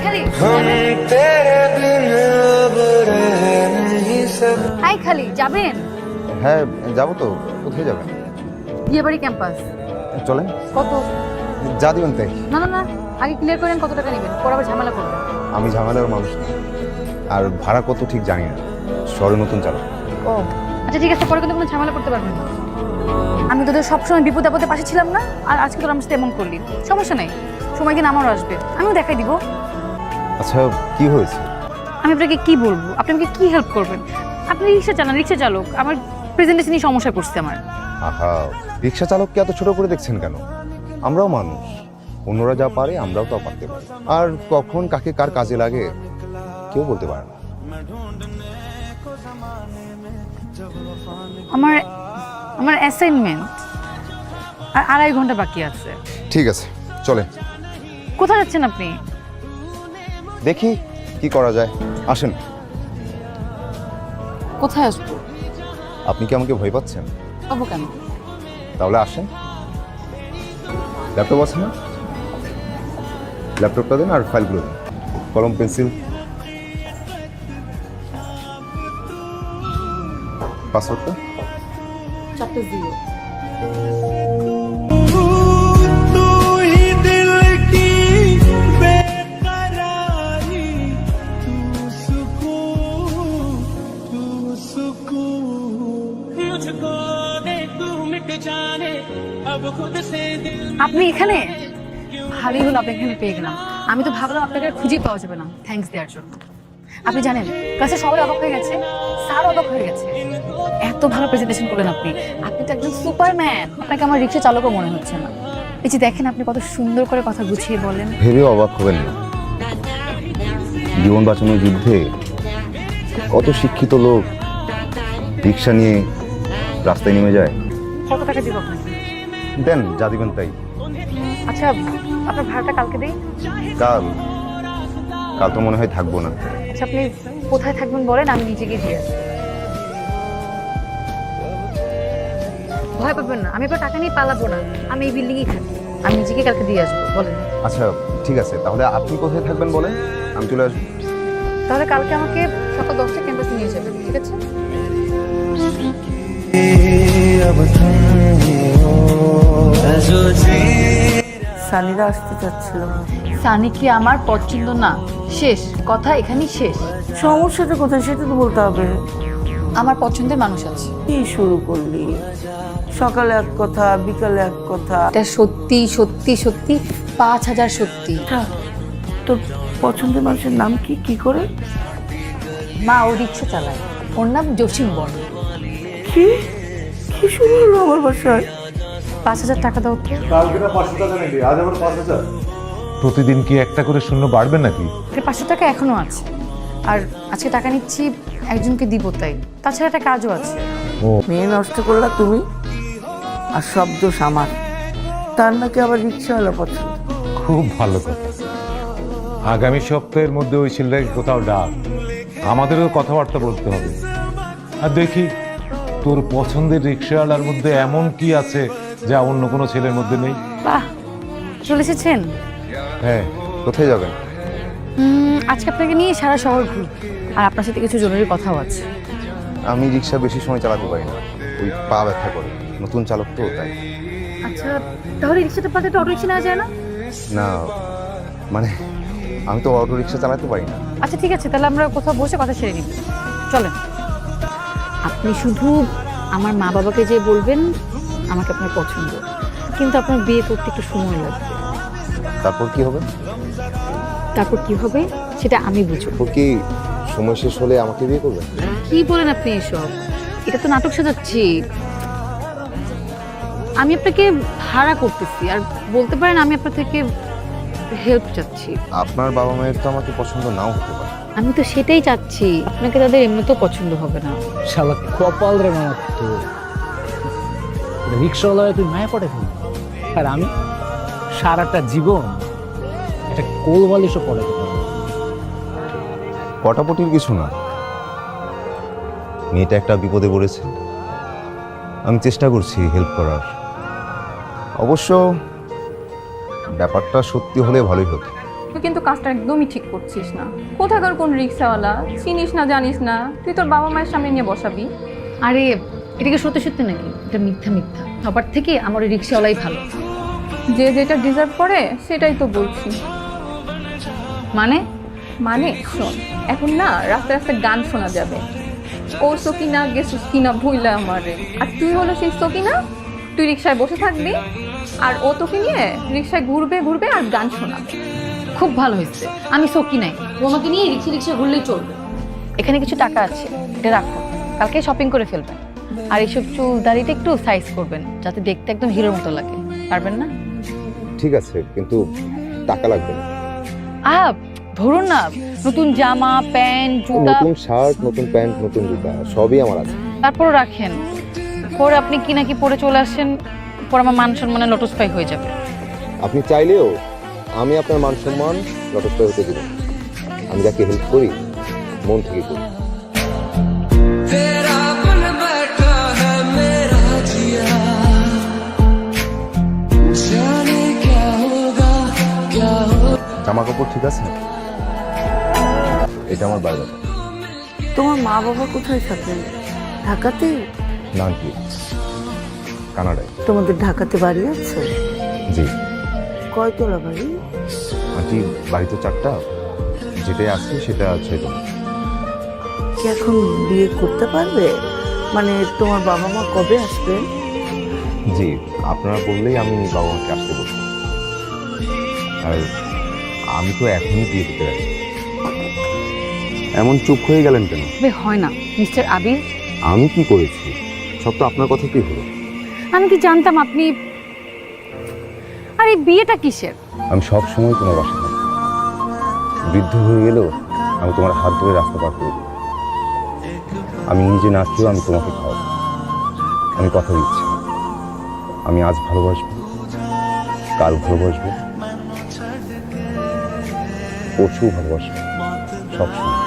খালি হাই খালি যাবেন? হ্যাঁ যাবো তো। কোথায় যাবেন? বিয়েবাড়ি ক্যাম্পাস। চলেন। কত? যা দিবেন তাই। না না না, আগে ক্লিয়ার করেন কত টাকা নেবেন, পরে আবার ঝামেলা করবেন। আমি ঝামেলার মানুষ না, আর ভাড়া কত ঠিক জানি না, শহরে নতুন চালক। ও আচ্ছা ঠিক আছে, পরে কিন্তু কোনো ঝামেলা করতে পারবেন না। আমি তোদের সবসময় বিপদ আপদে পাশে ছিলাম না, আর আজকে তোর আমার সাথে এমন করলি। সমস্যা নেই, সময় দিন আমারও আসবে, আমিও দেখাই দিব। আচ্ছা কি হয়েছে? আমি আপনাকে কি বলবো, আপনি আমাকে কি হেল্প করবেন? আপনি রিক্সা চালান, রিক্সা চালক, আমার প্রেজেন্টেশনই সমস্যা করছে আমার। আহা, রিক্সা চালককে এত ছোট করে দেখছেন কেন? আমরাও মানুষ, অন্যরা যা পারে আমরাও তা পারতে পারি। আর কখন কাকে কার কাজে লাগে কেউ বলতে পারে না। আমার আমার অ্যাসাইনমেন্ট আর 2.5 ঘন্টা বাকি আছে। ঠিক আছে চলে। কোথায় যাচ্ছেন আপনি? দেখি কি করা যায়, আসেন। কোথায় আসবো? আপনি কি আমাকে ভয় পাচ্ছেন? পাবো কেন? তাহলে আসেন। ল্যাপটপ আছে না? ল্যাপটপটা দিন আর ফাইলগুলো দিন, কলম পেন্সিল। পাসওয়ার্ডটা? চারটে 0। আপনি এখানে? ভালোই হলো আপনি এখানে পেয়ে গেলাম। আমি তো ভাবলাম আপনাকে আর খুঁজেই পাওয়া যাবে না থ্যাঙ্কস দেওয়ার জন্য। আপনি জানেন ক্লাসে সবাই অবাক হয়ে গেছে, স্যার অবাক হয়ে গেছে। এত ভালো প্রেজেন্টেশন করলেন আপনি, আপনি তো একজন সুপারম্যান। আপনাকে আমার রিক্সা চালকও মনে হচ্ছে না। এই যে দেখেন আপনি কত সুন্দর করে কথা গুছিয়ে বলেন। ভেবে অবাক হবেন না, জীবন বাঁচানোর যুদ্ধে কত শিক্ষিত লোক রিক্সা নিয়ে রাস্তায় নেমে যায়। কত টাকা দিব আপনাকে? দেন যা দিবেন তাই। আচ্ছা আপনার ভাড়াটা কালকে দিই। কাল? কাল তো মনে হয় থাকবো না। আচ্ছা আপনি কোথায় থাকবেন বলেন, আমি নিজে গিয়ে দিয়ে আসবো। ভয় পাবেন না, আমি আপনার টাকা নিয়ে পালাবো না, আমি এই বিল্ডিংয়েই থাকি। আমি নিজেকে কালকে দিয়ে আসবো বলেন। আচ্ছা ঠিক আছে, তাহলে আপনি কোথায় থাকবেন বলেন, আমি চলে আসবো। তাহলে কালকে আমাকে সকাল 10টায় ক্যাম্পাসে নিয়ে যাবেন, ঠিক আছে? সানিরা আসতে চাচ্ছিল। সানি কি আমার পছন্দ না? শেষ কথা এখানেই শেষ। সমস্যাটা কোথায় সেটা তো বলতে হবে। আমার পছন্দের মানুষ আছে। কি শুরু করলি? সকালে এক কথা, বিকালে এক কথা। এটা সত্যি সত্যি সত্যি 5000 সত্যি। তোর পছন্দের মানুষের নাম কি? কি করে? মা ও রিক্সা চালায়, ওর নাম জসিম বর্মা। কি কি শুরু হলো আমার বাসায়? 5000 টাকা দাও তো। কালকে না 500 টাকা নিবি, আজ আবার 5000। প্রতিদিন কি একটা করে শূন্য বাড়বে নাকি? 500 টাকা এখনো আছে, আর আজকে টাকা নিচ্ছি একজনকে দিব তাই। তাছাড়া একটা কাজও আছে। মেয়ে নষ্ট করলা তুমি, আর সব দোষ আমার। তার নাকি আবার রিক্সাওয়ালা পছন্দ। খুব ভালো কথা। আগামী সপ্তাহের মধ্যে ওই ছেলেটাকে কোথাও ডাক, আমাদেরও কথাবার্তা বলতে হবে। আর দেখি তোর পছন্দের রিক্সাওয়ালার মধ্যে এমন কি আছে যা অন্য কোনো ছেলের মধ্যে নেই। বাহ, চলে এসেছেন? হ্যাঁ। কোথায় যাবেন? আজকে আপনাকে নিয়ে সারা শহর ঘুরব, আর আপনার সাথে কিছু জরুরি কথাও আছে। আমি রিক্সা বেশি সময় চালাতে পারি না, ওই পা ব্যথা করে, নতুন চালক তো তাই। আচ্ছা তাহলে রিক্সাটা পাতে তো অটো রিক্সা নেওয়া যায় না? না মানে আমি তো অটো রিক্সা চালাতে পারি না। আচ্ছা ঠিক আছে, তাহলে আমরা কোথাও বসে কথা সেরে নিব, চলেন। আপনি শুধু আমার মা বাবাকে যে বলবেন আমাকে আপনার পছন্দ, কিন্তু আপনার বিয়ে করতে একটু সময় লাগবে। তারপর কি হবে? তারপর কি হবে সেটা আমি বুঝবো। ও কি সময় শেষ হলে আমাকে বিয়ে করবেন? কি বলেন আপনি এসব? এটা তো নাটক সাজাচ্ছি। আমি আপনাকে ভাড়া করতেছি, আর বলতে পারেন আমি আপনার থেকে হেল্প চাচ্ছি। আপনার বাবা মায়ের তো আমাকে পছন্দ নাও হতে পারে। আমি তো সেটাই চাচ্ছি, আপনাকে তাদের এমনিতেও পছন্দ হবে না। শালা কপাল রে মামা, তো রিক্সাওয়ালা তুই মায়া পড়ে ফেলি, আর আমি সারাটা জীবন একটা কোল বালিশও পড়ে। পটাপটির কিছু না, মেয়েটা একটা বিপদে পড়েছে, আমি চেষ্টা করছি হেল্প করার। অবশ্য ব্যাপারটা সত্যি হলে ভালোই হতো। তুই কিন্তু কাজটা একদমই ঠিক করছিস না। কোথাকার কোন রিক্সাওয়ালা, চিনিস না জানিস না, তুই তোর বাবা মায়ের সামনে নিয়ে বসাবি? আরে এটা কি সত্যি সত্যি নাকি? এটা মিথ্যা মিথ্যা। সবার থেকে আমার ওই রিক্সাওয়ালাই ভালো। যে যেটা ডিজার্ভ করে সেটাই তো বলছি। মানে মানে শোন, এখন না রাস্তায় রাস্তায় গান শোনা যাবে, ও সকিনা গেছিস কিনা ভুইলা আমারে, আর তুই হলো সেই সকিনা, তুই রিক্সায় বসে থাকবি আর ও তোকে নিয়ে রিক্সায় ঘুরবে ঘুরবে আর গান শোনাবে। খুব ভালো হয়েছে, আমি সকি নাই, তোমাকে নিয়ে রিক্সা রিক্সা ঘুরলেই চলবে। এখানে কিছু টাকা আছে, এটা রাখো, কালকে শপিং করে ফেলবেন। আর এইসব চুল দাড়িটা একটু সাইজ করবেন যাতে দেখতে একদম হিরোর মতো লাগে। পারবেন না? ঠিক আছে, কিন্তু টাকা লাগবে না। ধরুন না, নতুন জামা প্যান্ট জুতা, নতুন শার্ট, নতুন প্যান্ট, নতুন জুতা সবই আমার আছে। তারপর রাখেন। পরে আপনি কি নাকি পরে চলে আসেন, পর আমার মান সম্মানে লটস্পাই হয়ে যাবে। আপনি চাইলেও আমি আপনার মান সম্মান লটস্পাই হতে দিব না। আমি যাকে হেল্প করি মন থেকে করি। জামা কাপড় ঠিক আছে? এটা আমার বাড়ি। তোমার মা বাবা কোথায় থাকেন? ঢাকাতে? না কি, কানাডায়। তোমাদের ঢাকাতে বাড়ি আছে? জি কয়তলা বাড়ি? আন্টি, বাড়ি তো 4টা, যেটাই আছে সেটা 6তলা। কি এখন বিয়ে করতে পারবে? মানে তোমার বাবা মা কবে আসবেন? জি, আপনারা বললেই আমি বাবা মাকে আসতে বলবো। আর আমি তো এখনই বিয়ে করতে যাচ্ছি। এমন চুপ হয়ে গেলেন কেন? হয় না মিস্টার আবির, আমি কি করেছি? সব তো আপনার কথা কি হলো? আমি কি জানতাম আপনি। আর এই বিয়েটা কিসের? আমি সব সময় তোমার বাসা থাকি, বৃদ্ধ হয়ে গেলেও আমি তোমার হাত ধরে রাস্তা পার করে দেবো। আমি নিজে না খেয়েও আমি তোমাকে খাওয়াবো। আমি কথা দিচ্ছি, আমি আজ ভালোবাসবো, কাল ভালোবাসবো, পরশু ভালোবাসবো, সবসময়।